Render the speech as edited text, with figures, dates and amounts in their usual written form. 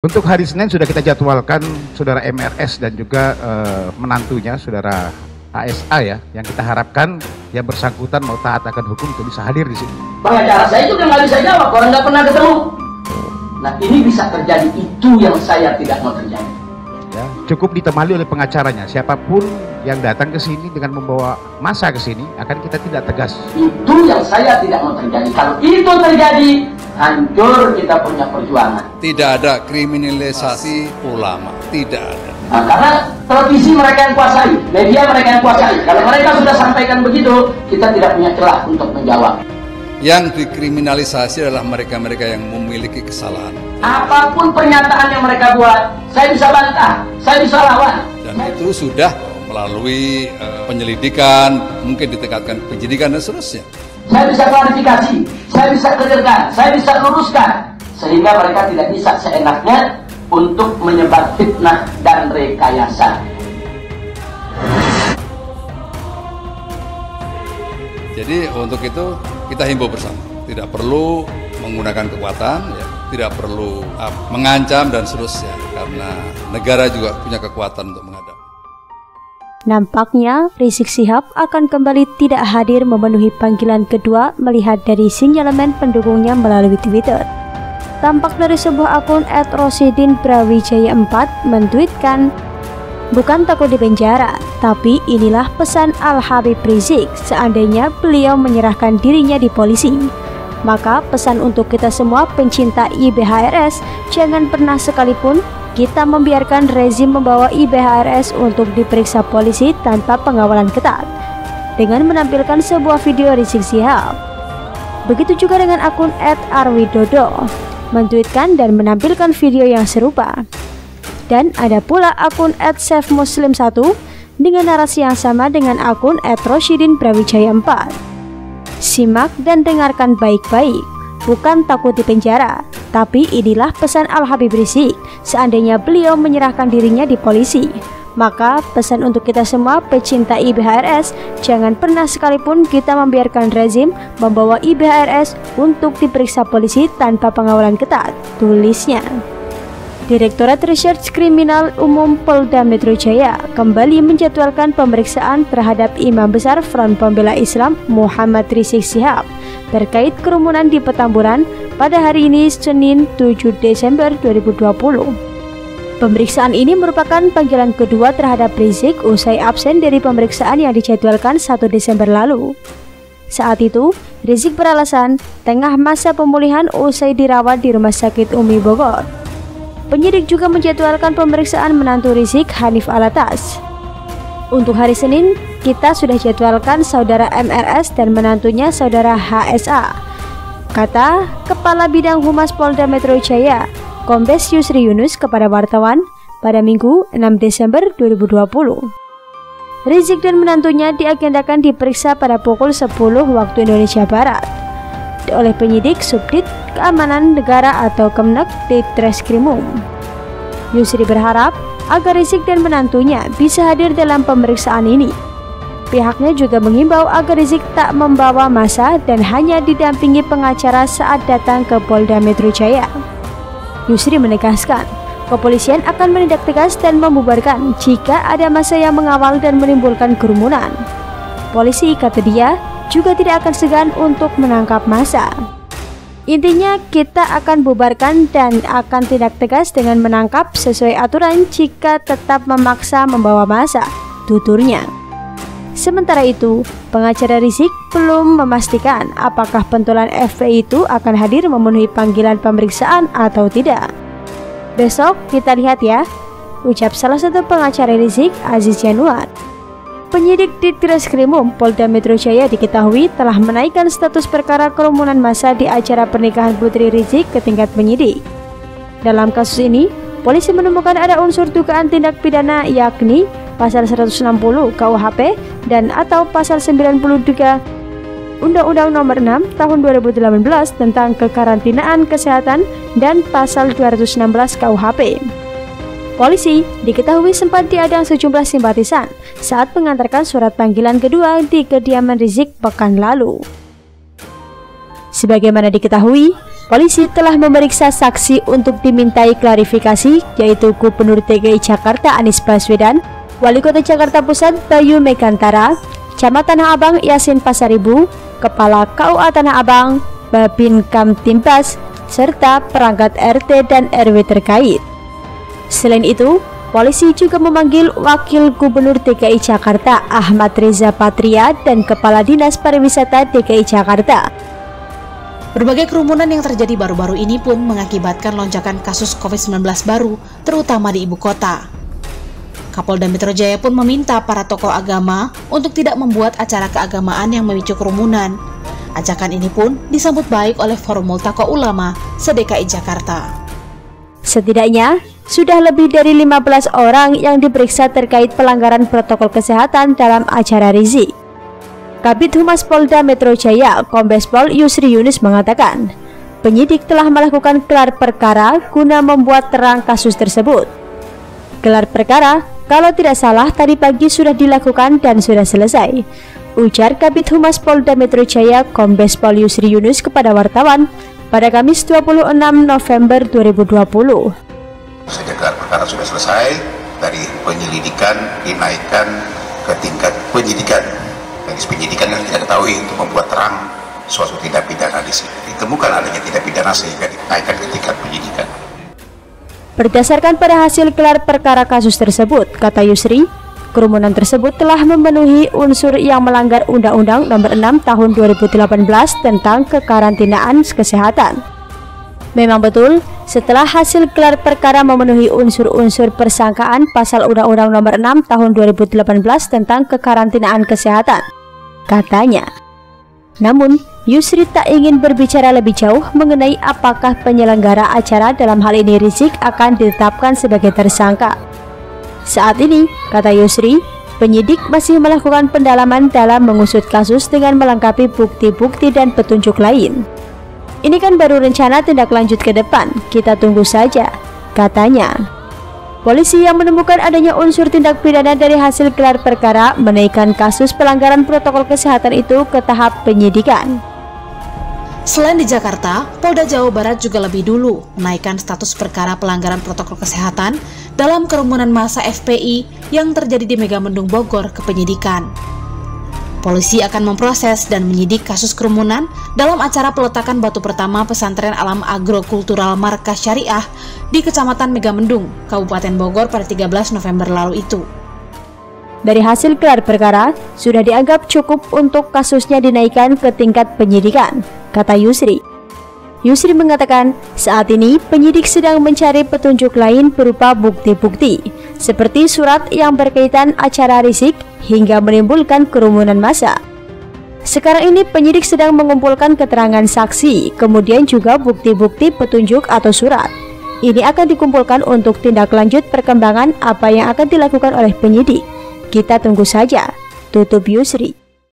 Untuk hari Senin sudah kita jadwalkan saudara MRS dan juga menantunya saudara ASA ya, yang kita harapkan yang bersangkutan mau taat akan hukum untuk bisa hadir di sini. Pengacara saya itu udah nggak bisa jawab, orang nggak pernah ketemu. Nah ini bisa terjadi, itu yang saya tidak mau terjadi. Ya, cukup ditemani oleh pengacaranya. Siapapun yang datang ke sini dengan membawa massa ke sini akan kita tidak tegas. Itu yang saya tidak mau terjadi. Kalau itu terjadi, hancur kita punya perjuangan. Tidak ada kriminalisasi ulama, tidak ada. Nah, karena televisi mereka yang kuasai, media mereka yang kuasai. Kalau mereka sudah sampaikan begitu, kita tidak punya celah untuk menjawab. Yang dikriminalisasi adalah mereka-mereka yang memiliki kesalahan. Apapun pernyataan yang mereka buat, saya bisa bantah, saya bisa lawan. Dan itu sudah melalui penyelidikan, mungkin ditingkatkan penyidikan dan seterusnya. Saya bisa klarifikasi, saya bisa clearkan, saya bisa luruskan, sehingga mereka tidak bisa seenaknya untuk menyebar fitnah dan rekayasa. Jadi untuk itu kita himbau bersama, tidak perlu menggunakan kekuatan, ya, tidak perlu mengancam dan seterusnya, karena negara juga punya kekuatan untuk menghadapi. Nampaknya Rizik Syihab akan kembali tidak hadir memenuhi panggilan kedua melihat dari sinyalemen pendukungnya melalui Twitter. Tampak dari sebuah akun @rosidinbrawijaya4 mentweetkan, "Bukan takut dipenjara, tapi inilah pesan Al-Habib Rizik seandainya beliau menyerahkan dirinya di polisi. Maka pesan untuk kita semua pencinta IBHRS, jangan pernah sekalipun kita membiarkan rezim membawa IBHRS untuk diperiksa polisi tanpa pengawalan ketat." Dengan menampilkan sebuah video Rizik Syihab. Begitu juga dengan akun @arwidodo mentweetkan dan menampilkan video yang serupa. Dan ada pula akun @safemuslim1 dengan narasi yang sama dengan akun @rosidinbrawijaya4. Simak dan dengarkan baik-baik. Bukan takut dipenjara, tapi inilah pesan Al-Habib Rizik seandainya beliau menyerahkan dirinya di polisi. Maka pesan untuk kita semua pecinta IBHRS, jangan pernah sekalipun kita membiarkan rezim membawa IBHRS untuk diperiksa polisi tanpa pengawalan ketat, tulisnya. Direktorat Reserse Kriminal Umum Polda Metro Jaya kembali menjadwalkan pemeriksaan terhadap Imam Besar Front Pembela Islam Muhammad Rizik Syihab terkait kerumunan di Petamburan pada hari ini Senin 7 Desember 2020. Pemeriksaan ini merupakan panggilan kedua terhadap Rizik usai absen dari pemeriksaan yang dijadwalkan 1 Desember lalu. Saat itu, Rizik beralasan tengah masa pemulihan usai dirawat di Rumah Sakit Umi Bogor. Penyidik juga menjadwalkan pemeriksaan menantu Rizik, Hanif Alatas. Untuk hari Senin, kita sudah jadwalkan saudara MRS dan menantunya saudara HSA, kata Kepala Bidang Humas Polda Metro Jaya, Kombes Yusri Yunus kepada wartawan pada Minggu 6 Desember 2020. Rizik dan menantunya diagendakan diperiksa pada pukul 10 waktu Indonesia Barat oleh penyidik Subdit Keamanan Negara atau Kemenak Ditreskrimum. Yusri berharap agar Rizik dan menantunya bisa hadir dalam pemeriksaan ini. Pihaknya juga mengimbau agar Rizik tak membawa massa dan hanya didampingi pengacara saat datang ke Polda Metro Jaya. Yusri menegaskan, kepolisian akan menindak tegas dan membubarkan jika ada massa yang mengawal dan menimbulkan kerumunan. Polisi, kata dia, juga tidak akan segan untuk menangkap massa. Intinya kita akan bubarkan dan akan tindak tegas dengan menangkap sesuai aturan jika tetap memaksa membawa massa, tuturnya. Sementara itu, pengacara Rizik belum memastikan apakah pentolan FPI itu akan hadir memenuhi panggilan pemeriksaan atau tidak. Besok kita lihat ya, ucap salah satu pengacara Rizik, Aziz Januar. Penyidik Ditreskrimum Polda Metro Jaya diketahui telah menaikkan status perkara kerumunan massa di acara pernikahan Putri Rizik ke tingkat penyidik. Dalam kasus ini, polisi menemukan ada unsur dugaan tindak pidana yakni Pasal 160 KUHP dan atau Pasal 93 Undang-Undang Nomor 6 Tahun 2018 tentang kekarantinaan kesehatan dan Pasal 216 KUHP. Polisi diketahui sempat diadang sejumlah simpatisan saat mengantarkan surat panggilan kedua di kediaman Rizik pekan lalu. Sebagaimana diketahui, polisi telah memeriksa saksi untuk dimintai klarifikasi, yaitu Gubernur DKI Jakarta Anies Baswedan, Wali Kota Jakarta Pusat Bayu Megantara, Camat Tanah Abang Yasin Pasaribu, Kepala KUA Tanah Abang, Babin Kamtimbas, serta perangkat RT dan RW terkait. Selain itu, polisi juga memanggil Wakil Gubernur DKI Jakarta Ahmad Riza Patria dan Kepala Dinas Pariwisata DKI Jakarta. Berbagai kerumunan yang terjadi baru-baru ini pun mengakibatkan lonjakan kasus COVID-19 baru, terutama di ibu kota. Kapolda Metro Jaya pun meminta para tokoh agama untuk tidak membuat acara keagamaan yang memicu kerumunan. Ajakan ini pun disambut baik oleh Forum Multaqo Ulama se-DKI Jakarta. Setidaknya, sudah lebih dari 15 orang yang diperiksa terkait pelanggaran protokol kesehatan dalam acara Rizik. Kabid Humas Polda Metro Jaya, Kombes Pol Yusri Yunus mengatakan, penyidik telah melakukan gelar perkara guna membuat terang kasus tersebut. Gelar perkara, kalau tidak salah tadi pagi sudah dilakukan dan sudah selesai, ujar Kabid Humas Polda Metro Jaya, Kombes Pol Yusri Yunus kepada wartawan pada Kamis 26 November 2020. Sejak gelar perkara sudah selesai, dari penyelidikan dinaikkan ke tingkat penyidikan. Teknis penyidikan yang kita ketahui untuk membuat terang suatu tindak pidana di sini. Ditemukan adanya tindak pidana sehingga dinaikkan ke tingkat penyidikan. Berdasarkan pada hasil gelar perkara kasus tersebut, kata Yusri, kerumunan tersebut telah memenuhi unsur yang melanggar Undang-Undang Nomor 6 Tahun 2018 tentang kekarantinaan kesehatan. Memang betul, setelah hasil gelar perkara memenuhi unsur-unsur persangkaan pasal Undang-Undang Nomor 6 Tahun 2018 tentang kekarantinaan kesehatan, katanya. Namun, Yusri tak ingin berbicara lebih jauh mengenai apakah penyelenggara acara dalam hal ini Rizik akan ditetapkan sebagai tersangka. Saat ini, kata Yusri, penyidik masih melakukan pendalaman dalam mengusut kasus dengan melengkapi bukti-bukti dan petunjuk lain. Ini kan baru rencana tindak lanjut ke depan, kita tunggu saja, katanya. Polisi yang menemukan adanya unsur tindak pidana dari hasil gelar perkara menaikkan kasus pelanggaran protokol kesehatan itu ke tahap penyidikan. Selain di Jakarta, Polda Jawa Barat juga lebih dulu menaikkan status perkara pelanggaran protokol kesehatan dalam kerumunan massa FPI yang terjadi di Megamendung Bogor ke penyidikan. Polisi akan memproses dan menyidik kasus kerumunan dalam acara peletakan batu pertama pesantren alam agrokultural Markas Syariah di Kecamatan Megamendung, Kabupaten Bogor pada 13 November lalu itu. Dari hasil gelar perkara, sudah dianggap cukup untuk kasusnya dinaikkan ke tingkat penyidikan, kata Yusri. Yusri mengatakan, saat ini penyidik sedang mencari petunjuk lain berupa bukti-bukti, seperti surat yang berkaitan acara Rizik hingga menimbulkan kerumunan massa. Sekarang ini penyidik sedang mengumpulkan keterangan saksi, kemudian juga bukti-bukti petunjuk atau surat. Ini akan dikumpulkan untuk tindak lanjut perkembangan apa yang akan dilakukan oleh penyidik. Kita tunggu saja, tutup Yusri.